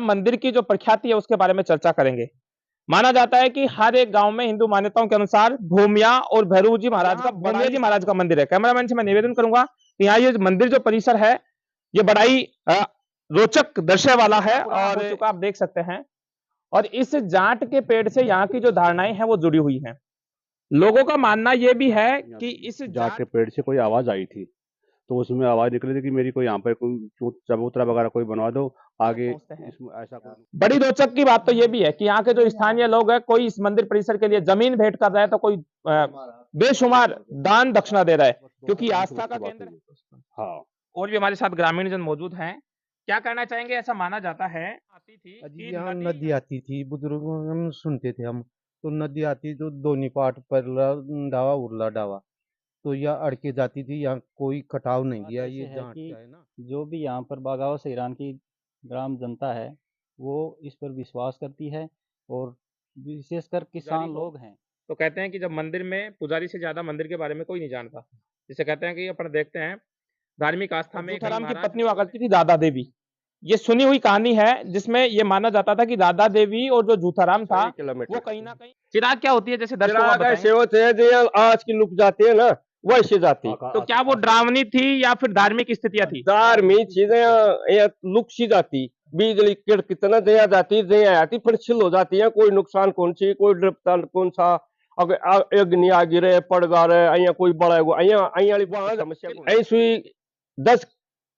मंदिर की जो प्रख्याति है उसके बारे में चर्चा करेंगे। माना जाता है कि हर एक गांव में हिंदू मान्यताओं के अनुसार भूमिया और भैरव जी महाराज का भूमिया जी महाराज का मंदिर है। कैमरामैन से मैं निवेदन करूंगा कि यहाँ ये मंदिर जो परिसर है ये बड़ा ही रोचक दृश्य वाला है और चुका आप देख सकते हैं। और इस जाट के पेड़ से यहाँ की जो धारणाएं हैं वो जुड़ी हुई हैं। लोगों का मानना यह भी है कि इस जाट के पेड़ से कोई आवाज आई थी, तो उसमें आवाज निकली थी कि मेरी कोई यहाँ पर कोई चबूतरा वगैरह कोई बनवा दो आगे। इसमें ऐसा बड़ी रोचक की बात तो यह भी है कि यहाँ के जो स्थानीय लोग हैं, कोई इस मंदिर परिसर के लिए जमीन भेंट कर रहा है तो कोई बेशुमार दान दक्षिणा दे रहा है, क्योंकि आस्था का केंद्र। हाँ, और भी हमारे साथ ग्रामीण जन मौजूद हैं। क्या कहना चाहेंगे? ऐसा माना जाता है आती थी कि यहाँ नदी आती थी, बुजुर्गों हम सुनते थे हम, तो नदी आती तो दोनी पाट पर डावा उरला डावा, तो यह अड़के जाती थी, यहाँ कोई कटाव नहीं किया। ये जांच का है ना, जो भी यहाँ पर बागावत सैरान की ग्राम जनता है वो इस पर विश्वास करती है, और विशेषकर किसान लोग हैं। तो कहते हैं कि जब मंदिर में पुजारी से ज्यादा मंदिर के बारे में कोई नहीं जानता। जिसे कहते हैं कि अपन देखते हैं धार्मिक आस्था में जूथाराम की पत्नी हुआ करती थी दादा देवी। ये सुनी हुई कहानी है जिसमें ये माना जाता था कि दादा देवी और जो जूथाराम था वो कहीं ना कहीं। चिराग क्या होती है? जैसे आज की लुक जाती है ना, वैसे जाती है। तो क्या वो डरावनी थी या फिर धार्मिक स्थितियां थी? धार्मिक चीजें लुक सी जाती, बिजली कितना दया जाती दया आती, फिर छिल हो जाती है। कोई नुकसान कौन सी, कोई ड्रिप्ता कौन सा, अगर अग्नि आ गिरे पड़ गा रहे अहियां कोई बड़ा अहियां समस्या ऐसी 10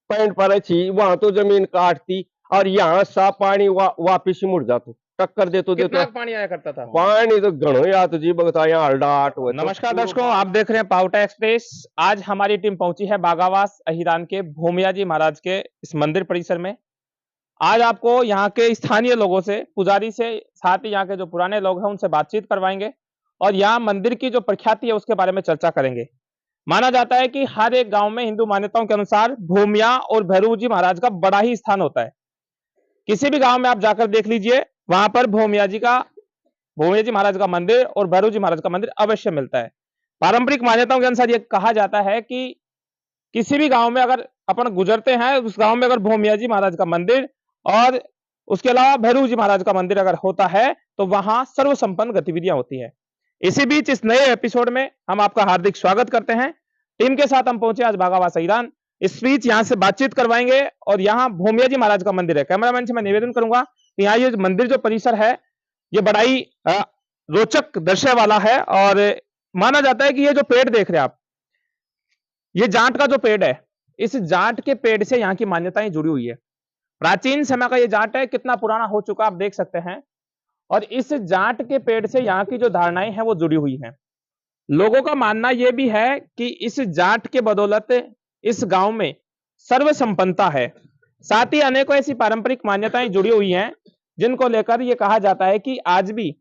पॉइंट पर अच्छी वहां तो जमीन काटती और यहाँ साफ पानी वापिस ही मुड़ जातो, टक्कर देतो कितना पानी आया करता था? पानी तो घणो या तो जी बगता यहाँ हल्डाट। नमस्कार दर्शकों, आप देख रहे हैं पावटा एक्सप्रेस। आज हमारी टीम पहुंची है बागावास अहिरान के भूमिया जी महाराज के इस मंदिर परिसर में। आज आपको यहाँ के स्थानीय लोगों से, पुजारी से, साथ ही यहाँ के जो पुराने लोग हैं उनसे बातचीत करवाएंगे और यहाँ मंदिर की जो प्रख्याति है उसके बारे में चर्चा करेंगे। माना जाता है कि हर एक गांव में हिंदू मान्यताओं के अनुसार भूमिया और भैरव जी महाराज का बड़ा ही स्थान होता है। किसी भी गांव में आप जाकर देख लीजिए, वहां पर भूमिया जी महाराज का मंदिर और भैरव जी महाराज का मंदिर अवश्य मिलता है। पारंपरिक मान्यताओं के अनुसार यह कहा जाता है कि किसी भी गांव में अगर अपन गुजरते हैं, उस गांव में अगर भूमिया जी महाराज का मंदिर और उसके अलावा भैरव जी महाराज का मंदिर अगर होता है तो वहां सर्व संपन्न गतिविधियां होती है। इसी बीच इस नए एपिसोड में हम आपका हार्दिक स्वागत करते हैं। टीम के साथ हम पहुंचे आज बागावास अहिरान। इस बीच यहां से बातचीत करवाएंगे और यहाँ भूमिया जी महाराज का मंदिर है। कैमरामैन से मैं निवेदन करूंगा कि यहाँ ये मंदिर जो परिसर है ये बड़ा ही रोचक दृश्य वाला है। और माना जाता है कि ये जो पेड़ देख रहे हैं आप, ये जाट का जो पेड़ है, इस जाट के पेड़ से यहाँ की मान्यताएं जुड़ी हुई है। प्राचीन समय का ये जाट है, कितना पुराना हो चुका आप देख सकते हैं। और इस जाट के पेड़ से यहाँ की जो धारणाएं हैं वो जुड़ी हुई हैं। लोगों का मानना यह भी है कि इस जाट के बदौलत इस गांव में सर्व संपन्नता है। साथ ही अनेकों ऐसी पारंपरिक मान्यताएं जुड़ी हुई हैं जिनको लेकर यह कहा जाता है कि आज भी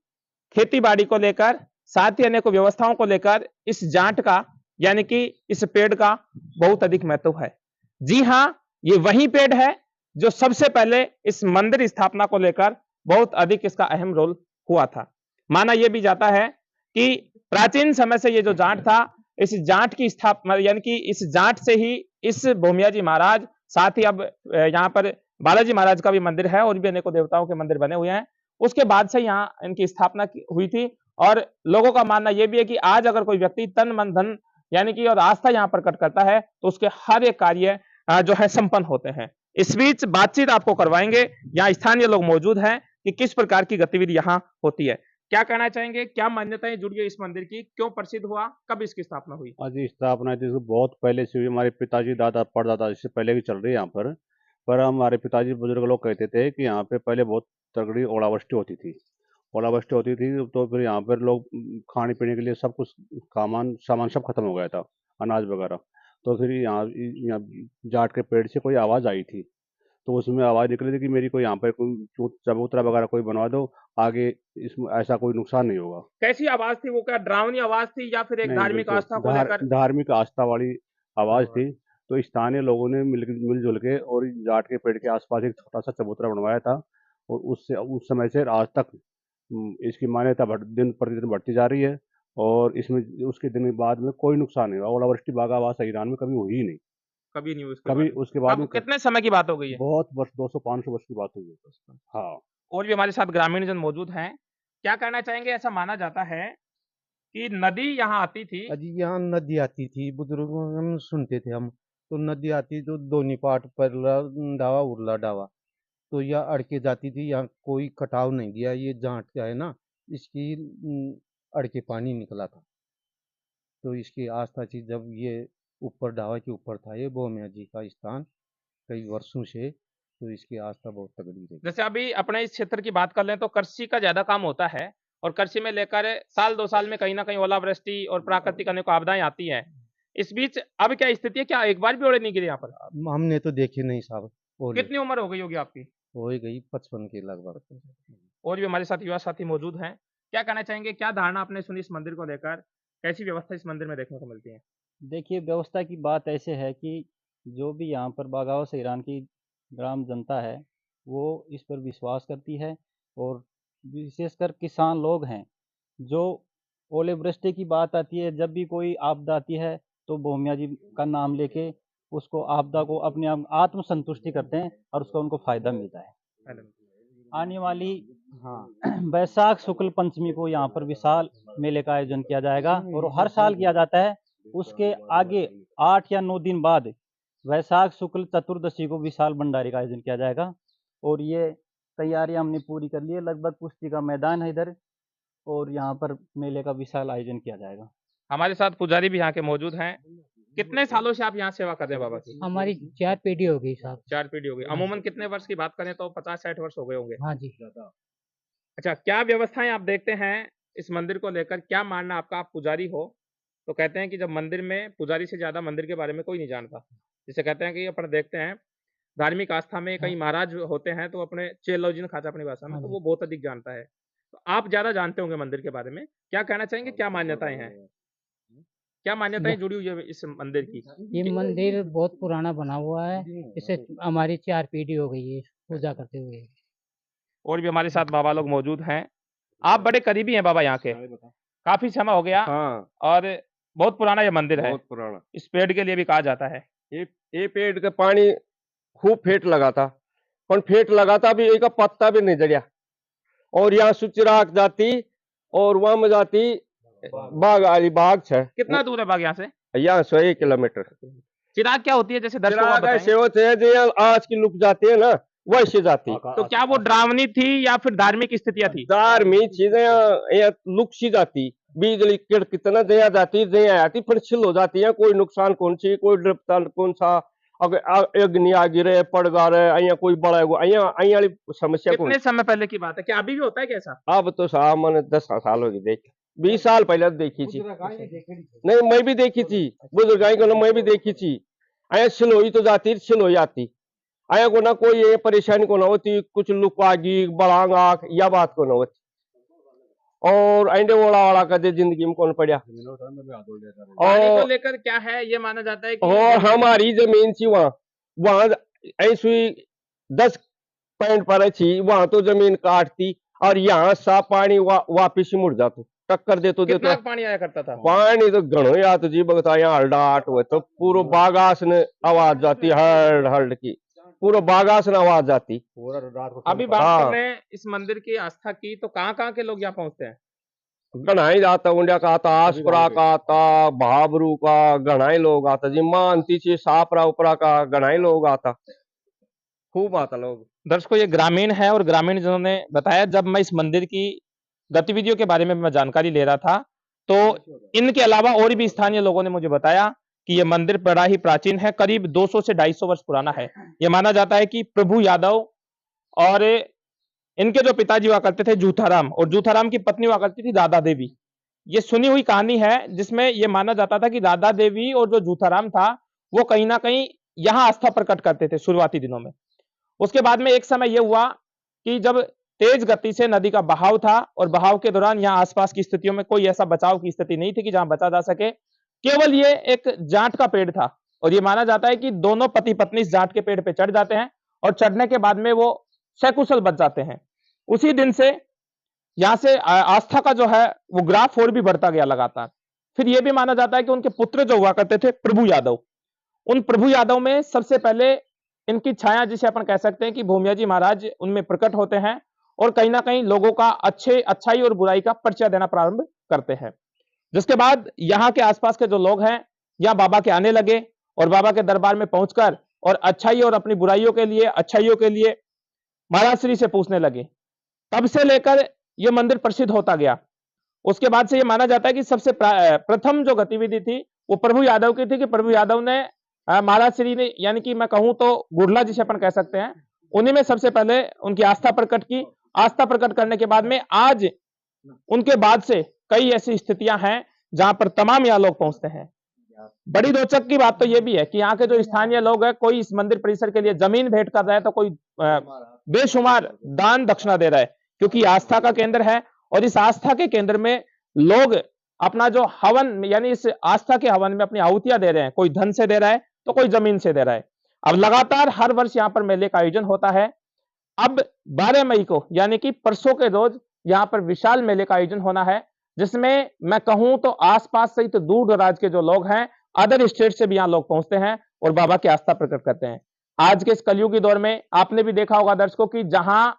खेती बाड़ी को लेकर, साथ ही अनेकों व्यवस्थाओं को लेकर इस जाट का यानी कि इस पेड़ का बहुत अधिक महत्व है। जी हाँ, ये वही पेड़ है जो सबसे पहले इस मंदिर स्थापना को लेकर बहुत अधिक इसका अहम रोल हुआ था। माना यह भी जाता है कि प्राचीन समय से ये जो जाट था, इस जाट की स्थापना यानी कि इस जाट से ही इस भूमिया जी महाराज, साथ ही अब यहाँ पर बालाजी महाराज का भी मंदिर है और भी अनेकों देवताओं के मंदिर बने हुए हैं। उसके बाद से यहाँ इनकी स्थापना हुई थी। और लोगों का मानना यह भी है कि आज अगर कोई व्यक्ति तन मन धन यानी कि और आस्था यहाँ प्रकट करता है तो उसके हर एक कार्य जो है संपन्न होते हैं। इस बीच बातचीत आपको करवाएंगे, यहाँ स्थानीय लोग मौजूद हैं कि किस प्रकार की गतिविधि यहाँ होती है। क्या कहना चाहेंगे? क्या मान्यताएं जुड़ी है इस मंदिर की? क्यों प्रसिद्ध हुआ? कब इसकी स्थापना हुई? आज स्थापना तो बहुत पहले से हुई, हमारे पिताजी दादा परदादा इससे पहले भी चल रही है यहाँ पर हमारे पिताजी बुजुर्ग लोग कहते थे कि यहाँ पे पहले बहुत तगड़ी ओलावृष्टि होती थी। तो फिर यहाँ पर लोग खाने पीने के लिए सब कुछ सामान सब खत्म हो गया था, अनाज वगैरह। तो फिर यहाँ जाट के पेड़ से कोई आवाज़ आई थी, तो उसमें आवाज़ निकली थी कि मेरी कोई यहाँ पर कोई चबूतरा वगैरह कोई बनवा दो आगे, इसमें ऐसा कोई नुकसान नहीं होगा। कैसी आवाज थी वो? क्या डरावनी आवाज थी या फिर एक धार्मिक आस्था को लेकर? धार्मिक आस्था वाली आवाज थी। तो स्थानीय लोगों ने मिलजुल के और जाट के पेड़ के आसपास एक छोटा सा चबूतरा बनवाया था, और उस समय से आज तक इसकी मान्यता दिन प्रतिदिन बढ़ती जा रही है। और इसमें उसके दिन बाद में कोई नुकसान नहीं हुआ। ओलावृष्टि बागावास अहिरान में कभी हुई ही नहीं। कभी नहीं हुई उसके कभी बाद में। उसके बाद अब में कितने समय की बात हो गई है? बहुत वर्ष 200-500 वर्ष की बात हुई है। हाँ, और भी हमारे साथ ग्रामीण जन मौजूद हैं। क्या कहना चाहेंगे? ऐसा माना जाता है कि नदी यहाँ आती थी। अजी यहाँ नदी आती थी, बुजुर्गों हम सुनते थे हम, तो नदी आती तो दोनी पाट परला डावा उरला डावा, तो यह अड़के जाती थी, यहाँ कोई कटाव नहीं गया, ये जांट क्या है ना, इसकी अड़के पानी निकला था, तो इसकी आस्था थी जब ये ऊपर डावा के ऊपर था ये भोमिया जी का स्थान कई वर्षों से, तो इसकी आस्था बहुत तगड़ी रही। जैसे अभी अपने इस क्षेत्र की बात कर लें तो कृषि का ज्यादा काम होता है और कृषि में लेकर साल 2 साल में कहीं ना कहीं ओलावृष्टि और प्राकृतिक अनेक आपदाएं आती हैं। इस बीच अब क्या स्थिति है? क्या एक बार भी ओले नहीं गिरे यहाँ पर? हमने तो देखे नहीं साहब, ओले कितनी उम्र हो गई होगी आपकी? हो ही गई 55 के लगभग। और भी हमारे साथ युवा साथी मौजूद हैं। क्या कहना चाहेंगे? क्या धारणा आपने सुनी इस मंदिर को लेकर? कैसी व्यवस्था इस मंदिर में देखने को मिलती है? देखिए, व्यवस्था की बात ऐसे है कि जो भी यहाँ पर बागावत सैरान की ग्राम जनता है, वो इस पर विश्वास करती है और विशेषकर किसान लोग हैं, जो ओलावृष्टि की बात आती है, जब भी कोई आपदा आती है, तो भोमिया जी का नाम लेके उसको आपदा को अपने आप आत्मसंतुष्टि करते हैं और उसका उनको फ़ायदा मिलता है। आने वाली वैशाख शुक्ल पंचमी को यहाँ पर विशाल मेले का आयोजन किया जाएगा और हर साल किया जाता है। उसके आगे 8 या 9 दिन बाद वैशाख शुक्ल चतुर्दशी को विशाल भंडारे का आयोजन किया जाएगा और ये तैयारियां हमने पूरी कर ली है। लगभग कुश्ती का मैदान है इधर और यहाँ पर मेले का विशाल आयोजन किया जाएगा। हमारे साथ पुजारी भी यहाँ के मौजूद हैं। कितने सालों से आप यहाँ सेवा कर रहे हैं बाबा की? हमारी 4 पीढ़ी हो गई साहब। 4 पीढ़ी हो गई। हाँ अमूमन कितने वर्ष की बात करें तो 50-60 वर्ष हो गए होंगे। हाँ जी। अच्छा, क्या व्यवस्थाएं आप देखते हैं इस मंदिर को लेकर? क्या मानना आपका? आप पुजारी हो तो कहते हैं कि जब मंदिर में पुजारी से ज्यादा मंदिर के बारे में कोई नहीं जानता। जिसे कहते हैं कि अपन देखते हैं धार्मिक आस्था में कई महाराज होते हैं तो अपने चेलोजिन खाता अपनी भाषा में, हाँ तो जी। वो बहुत अधिक जानता है। तो आप ज्यादा जानते होंगे मंदिर के बारे में। क्या कहना चाहेंगे? क्या मान्यताएं हैं? क्या मान्यताएं जुड़ी हुई है इस मंदिर की? ये मंदिर बहुत पुराना बना हुआ है, इसे हमारी 4 पीढ़ी हो गई है पूजा करते हुए। और भी हमारे साथ बाबा लोग मौजूद हैं। आप बड़े करीबी हैं बाबा यहाँ के, काफी समय हो गया हाँ, और बहुत पुराना ये मंदिर है। बहुत पुराना। इस पेड़ के लिए भी कहा जाता है। ये पेड़ के पानी खूब फेट लगा था, पर फेट लगा था भी एक पत्ता भी नहीं जड़िया। और यहाँ सुचिराग जाती और वहां में जाती बाग वाली बाग है। कितना दूर है बाग यहाँ से? यहाँ से 1 किलोमीटर। चिराग क्या होती है? जैसे दर्शकों को चिराग बताएं। ऐसे होते हैं जो आज की लुक जाती है ना, वैसे जाती। तो क्या वो डरावनी थी या फिर धार्मिक स्थितियां थी? धार्मिक चीजें यहाँ लुक सी जाती, बिजली किड़ कितना दया जाती दया आती, फिर छिल हो जाती है। कोई नुकसान कौन सी, कोई ड्रिप्ता कौन सा, अगर अग्नि आ गिरे पड़ गा रहे, अहियां कोई बड़ा अहियां वाली समस्या कौन। कितने समय पहले की बात है? क्या अभी भी होता है कैसा? अब तो साहब मैंने 10 साल होगी देख, 20 साल पहले देखी थी। नहीं, मैं भी देखी थी, बुजुर्गाई को मैं भी देखी थी। अया सिलोई तो जाती, सिलोई आती, अया को ना कोई ये परेशानी को ना होती, कुछ लुकागी बड़ांग आंख या बात को ना होती। और अंडे ओला वाला कदे जिंदगी में कौन पड़ा। पानी को और लेकर क्या है? ये माना जाता है कि और हमारी जमीन थी वहां ऐसी 10 पॉइंट पर थी, वहां तो जमीन काटती और यहाँ साफ पानी वापिस मुड़ जातो, टक्कर देतो कितना देतो। पानी आया करता था? पानी तो घणो या तो जी बगता यहाँ हल्डाट हुए तो पूरा बागास ने आवाज जाती, हल्ड हल्ड की पूरा बागास ने आवाज जाती। अभी बात हाँ। कर रहे हैं इस मंदिर की आस्था की, तो कहाँ के लोग यहाँ पहुंचते हैं? घणाई जाता, उंडिया का आता, आसपुरा का आता, भाबरू का घणाई लोग आता जी, मानती ची सापरा उपरा का घणाई लोग आता, खूब आता लोग। दर्शकों, ये ग्रामीण है और ग्रामीण जनों ने बताया, जब मैं इस मंदिर की गतिविधियों के बारे में मैं जानकारी ले रहा था तो इनके अलावा और भी स्थानीय लोगों ने मुझे बताया कि यह मंदिर बड़ा ही प्राचीन है, करीब 200 से 250 वर्ष पुराना है। यह माना जाता है कि प्रभु यादव और इनके जो पिताजी हुआ करते थे जूथाराम, और जूथाराम की पत्नी हुआ करती थी दादा देवी। ये सुनी हुई कहानी है जिसमें यह माना जाता था कि दादा देवी और जो जूथाराम था वो कहीं ना कहीं यहाँ आस्था प्रकट करते थे शुरुआती दिनों में। उसके बाद में एक समय यह हुआ कि जब तेज गति से नदी का बहाव था और बहाव के दौरान यहाँ आसपास की स्थितियों में कोई ऐसा बचाव की स्थिति नहीं थी कि जहां बचा जा सके। केवल ये एक जाट का पेड़ था और ये माना जाता है कि दोनों पति पत्नी इस जाट के पेड़ पे चढ़ जाते हैं और चढ़ने के बाद में वो सकुशल बच जाते हैं। उसी दिन से यहाँ से आस्था का जो है वो ग्राफ और भी बढ़ता गया लगातार। फिर यह भी माना जाता है कि उनके पुत्र जो हुआ करते थे प्रभु यादव, उन प्रभु यादव में सबसे पहले इनकी छाया, जिसे अपन कह सकते हैं कि भूमिया जी महाराज, उनमें प्रकट होते हैं और कहीं ना कहीं लोगों का अच्छाई और बुराई का परिचय देना प्रारंभ करते हैं। जिसके बाद यहाँ के आसपास के जो लोग हैं यहाँ बाबा के आने लगे और बाबा के दरबार में पहुंचकर और अच्छाई और अपनी बुराइयों के लिए, अच्छाइयों के लिए महाराज श्री से पूछने लगे। तब से लेकर यह मंदिर प्रसिद्ध होता गया। उसके बाद से यह माना जाता है कि सबसे प्रथम जो गतिविधि थी वो प्रभु यादव की थी कि प्रभु यादव ने महाराज श्री ने, यानी कि मैं कहूं तो गुड़ला जिसे अपन कह सकते हैं, उन्हीं में सबसे पहले उनकी आस्था प्रकट की। आस्था प्रकट करने के बाद में आज उनके बाद से कई ऐसी स्थितियां हैं जहां पर तमाम यहाँ लोग पहुंचते हैं। बड़ी रोचक की बात तो यह भी है कि यहाँ के जो स्थानीय लोग हैं, कोई इस मंदिर परिसर के लिए जमीन भेंट कर रहा है तो कोई बेशुमार दान दक्षिणा दे रहा है, क्योंकि आस्था का केंद्र है और इस आस्था के केंद्र में लोग अपना जो हवन, यानी इस आस्था के हवन में अपनी आहुतियां दे रहे हैं। कोई धन से दे रहा है तो कोई जमीन से दे रहा है। अब लगातार हर वर्ष यहाँ पर मेले का आयोजन होता है। अब 12 मई को, यानी कि परसों के रोज यहाँ पर विशाल मेले का आयोजन होना है, जिसमें मैं कहूं तो आसपास सहित दूर दराज के जो लोग हैं, अदर स्टेट से भी यहाँ लोग पहुंचते हैं और बाबा की आस्था प्रकट करते हैं। आज के इस कलयुगी दौर में आपने भी देखा होगा दर्शकों की जहां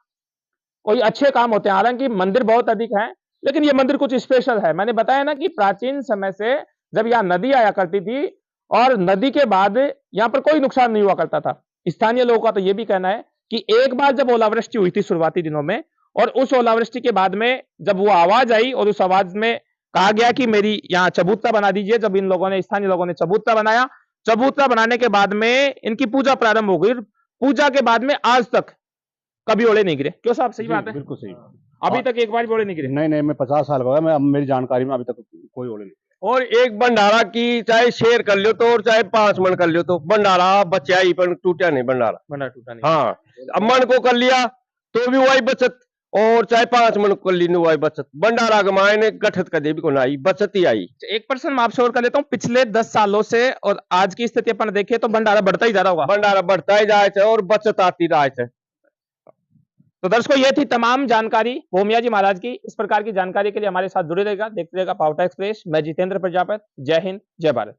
कोई अच्छे काम होते हैं, हालांकि मंदिर बहुत अधिक है लेकिन ये मंदिर कुछ स्पेशल है। मैंने बताया ना कि प्राचीन समय से जब यहाँ नदी आया करती थी और नदी के बाद यहाँ पर कोई नुकसान नहीं हुआ करता था। स्थानीय लोगों का तो ये भी कहना है कि एक बार जब ओलावृष्टि हुई थी शुरुआती दिनों में, और उस ओलावृष्टि के बाद में जब वो आवाज आई और उस आवाज में कहा गया कि मेरी यहाँ चबूतरा बना दीजिए, जब इन लोगों ने, स्थानीय लोगों ने चबूतरा बनाया, चबूतरा बनाने के बाद में इनकी पूजा प्रारंभ हो गई। पूजा के बाद में आज तक कभी ओले नहीं गिरे। क्यों साहब, सही बात है? बिल्कुल सही। अभी तक एक बार भी ओले नहीं गिरे? नहीं, मैं 50 साल का हो गया, मैं, अब मेरी जानकारी में अभी तक कोई ओले नहीं। और एक भंडारा की चाहे शेयर कर लियो तो, और चाहे 5 मन कर लियो तो, भंडारा बचा ही पर टूटा नहीं भंडारा। भंडारा टूटा नहीं। हाँ, अब मन को कर लिया तो भी वही बचत, और चाहे 5 मन को कर ली वही बचत। भंडारा कमाए ने गठत कदे भी को ना आई, बचत ही आई। एक पर्सन मैं आपसे और कर लेता हूँ, पिछले 10 सालों से और आज की स्थिति अपन देखें तो भंडारा बढ़ता ही जा रहा होगा। भंडारा बढ़ता ही जाए और बचत आती रहा है। तो दर्शकों, ये थी तमाम जानकारी भूमिया जी महाराज की। इस प्रकार की जानकारी के लिए हमारे साथ जुड़े रहेगा, देखते रहेगा पावटा एक्सप्रेस। मैं जितेंद्र प्रजापति। जय हिंद, जय भारत।